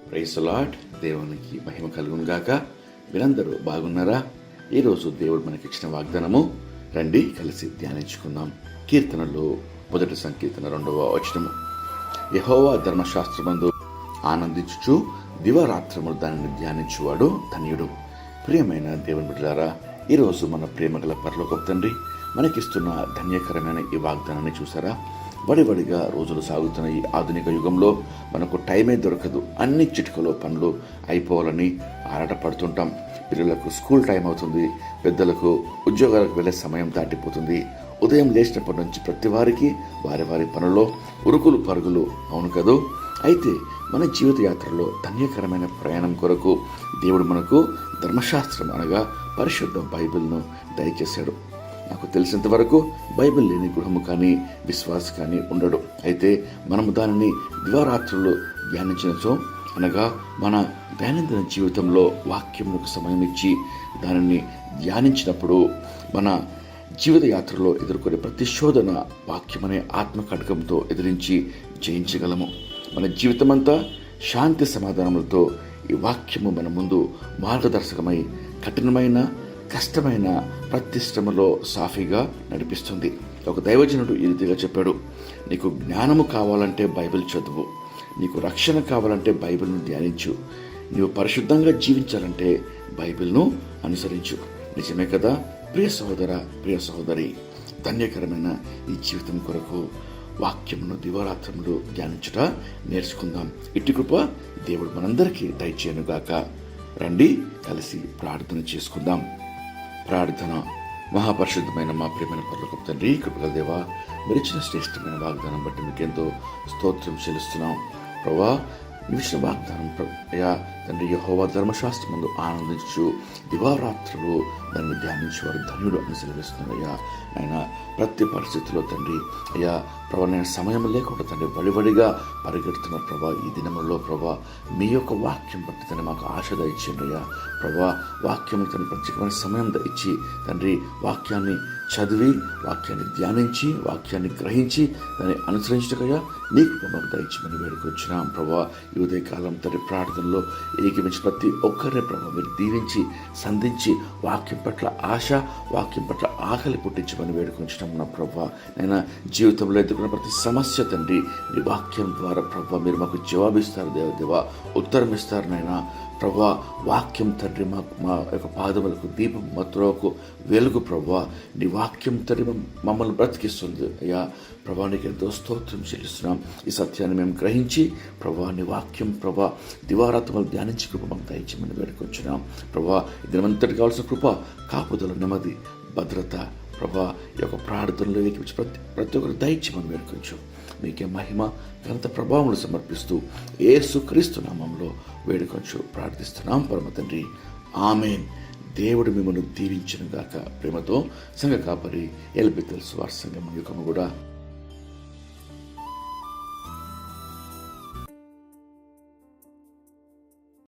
Praise the lord. దేవునికి మహిమ కలుగును గాక. మీరందరూ బాగున్నారా? ఈరోజు దేవుడు మనకిచ్చిన వాగ్దానము రండి కలిసి ధ్యానించుకుందాం. కీర్తనలు 1 సంకీర్తన 2వ వచనము. యెహోవా ధర్మశాస్త్రమందు ఆనందించుచు దివారాత్రములు దానిని ధ్యానించువాడు ధన్యుడు. ప్రియమైన దేవుని బిడ్డలారా, ఈరోజు మన ప్రేమగల పరలోకపు తండ్రి మనకిస్తున్న ధన్యకరమైన ఈ వాగ్దానాన్ని చూసారా? వడివడిగా రోజులు సాగుతున్న ఈ ఆధునిక యుగంలో మనకు టైమే దొరకదు. అన్ని చిటికలో పనులు అయిపోవాలని ఆరాటపడుతుంటాం. పిల్లలకు స్కూల్ టైం అవుతుంది, పెద్దలకు ఉద్యోగాలకు వెళ్ళే సమయం దాటిపోతుంది. ఉదయం లేచినప్పటి నుంచి ప్రతి వారికి వారి వారి పనుల్లో ఉరుకులు పరుగులు. అవును కదూ? అయితే మన జీవిత యాత్రలో ధన్యకరమైన ప్రయాణం కొరకు దేవుడు మనకు ధర్మశాస్త్రం అనగా పరిశుద్ధ బైబిల్ను దయచేశాడు. నాకు తెలిసినంత వరకు బైబిల్ లేని గృహము కానీ విశ్వాస కానీ ఉండడు. అయితే మనము దానిని దివారాత్రులు ధ్యానించినచో అనగా మన దైనందిన జీవితంలో వాక్యములకు సమయం ఇచ్చి దానిని ధ్యానించినప్పుడు మన జీవిత యాత్రలో ఎదుర్కొనే ప్రతి శోధన వాక్యమనే ఆత్మఖడ్గంతో ఎదిరించి జయించగలము. మన జీవితమంతా శాంతి సమాధానములతో ఈ వాక్యము మన ముందు మార్గదర్శకమై కఠినమైన కష్టమైన ప్రతి శ్రమలో సాఫీగా నడిపిస్తుంది. ఒక దైవజనుడు ఈ రీతిగా చెప్పాడు, నీకు జ్ఞానము కావాలంటే బైబిల్ చదువు, నీకు రక్షణ కావాలంటే బైబిల్ను ధ్యానించు, నీవు పరిశుద్ధంగా జీవించాలంటే బైబిల్ను అనుసరించు. నిజమే కదా ప్రియ సహోదర, ప్రియ సహోదరి, ధన్యకరమైన ఈ జీవితం కొరకు వాక్యమును దివారాత్రములు ధ్యానించుట నేర్చుకుందాం. ఇట్టి కృప దేవుడు మనందరికీ దయచేయనుగాక. రండి కలిసి ప్రార్థన చేసుకుందాం. ప్రార్థన. మహాపరిశుద్ధమైన మా ప్రియమైన పరలోకపు తండ్రి, కృపగల దేవా, మీరిచ్చిన శ్రేష్టమైన వాగ్దానం బట్టి మీకెంతో స్తోత్రం చెల్లిస్తున్నాం. ప్రభా, ఇచ్చిన వాగ్దానం అయ్యా తండ్రి, యెహోవా ధర్మశాస్త్రమందు ఆనందించు దివారాత్రులు దాన్ని ధ్యానించేవారు ధన్యుడు అని సెలవిస్తున్నారు. అయ్యా ఆయన ప్రతి పరిస్థితిలో తండ్రి అయ్యా ప్రభా, నేను సమయం లేకుండా తండ్రి వడివడిగా పరిగెడుతున్న ప్రభా ఈ దినములలో ప్రభా మీ యొక్క వాక్యం బట్టి తండ్రి మాకు ఆశ దయచేయండి. అయ్యా ప్రభా, వాక్యం తండ్రి ప్రత్యేకమైన సమయం దయచి తండ్రి వాక్యాన్ని చదివి వాక్యాన్ని ధ్యానించి వాక్యాన్ని గ్రహించి దాన్ని అనుసరించటకయ్యా నీకు మాకు దయచేయమని వేడుకొచ్చినాం. ప్రభా, ఈ ఉదయకాలం తండ్రి ప్రార్థనలో ఏకీమించి ప్రతి ఒక్కరిని ప్రభావ మీరు దీవించి సంధించి వాక్యం పట్ల ఆశ, వాక్యం పట్ల ఆకలి పుట్టించమని వేడుకొంచున్నాం. నా ప్రభా, నేను జీవితంలో ఎదుర్కొన్న ప్రతి సమస్య తండ్రి నీ వాక్యం ద్వారా ప్రభా మీరు మాకు జవాబిస్తారు. దేవా ఉత్తరం ఇస్తారు. నాయన ప్రభా, వాక్యం తండ్రి మా యొక్క పాదములకు దీపం, మా త్రోవకు వెలుగు. ప్రభా, నీ వాక్యం తండ్రి మమ్మల్ని బ్రతికిస్తుంది. అయ్యా ప్రభా, నీకు ఎంతో స్తోత్రం చెల్లిస్తున్నాం. ఈ సత్యాన్ని మేము గ్రహించి ప్రభా నీ వాక్యం ప్రభా దివారాత్మలు ధ్యానించి కృప మాకు దయచేయమని వేడుకొచ్చున్నాం. ప్రభా, ఇదంతటి కావాల్సిన కృప, కాపుదల, నెమ్మది, భద్రత ప్రభా ఈ యొక్క ప్రార్థనలో ఏకీపించి ప్రతి ఒక్కరు దయచేయమని వేడుకొచ్చు. మీకే మహిమ ఘనత ప్రభావములు సమర్పిస్తూ యేసుక్రీస్తు నామములో వేడుకొచ్చు ప్రార్థిస్తున్నాం పరమ తండ్రి. ఆమేన్. దేవుడు మిమ్మల్ని దీవించును గాక. ప్రేమతో సంఘ కాపరి ఎల్బెతెల్ సువార్త సంఘం యుగము కూడా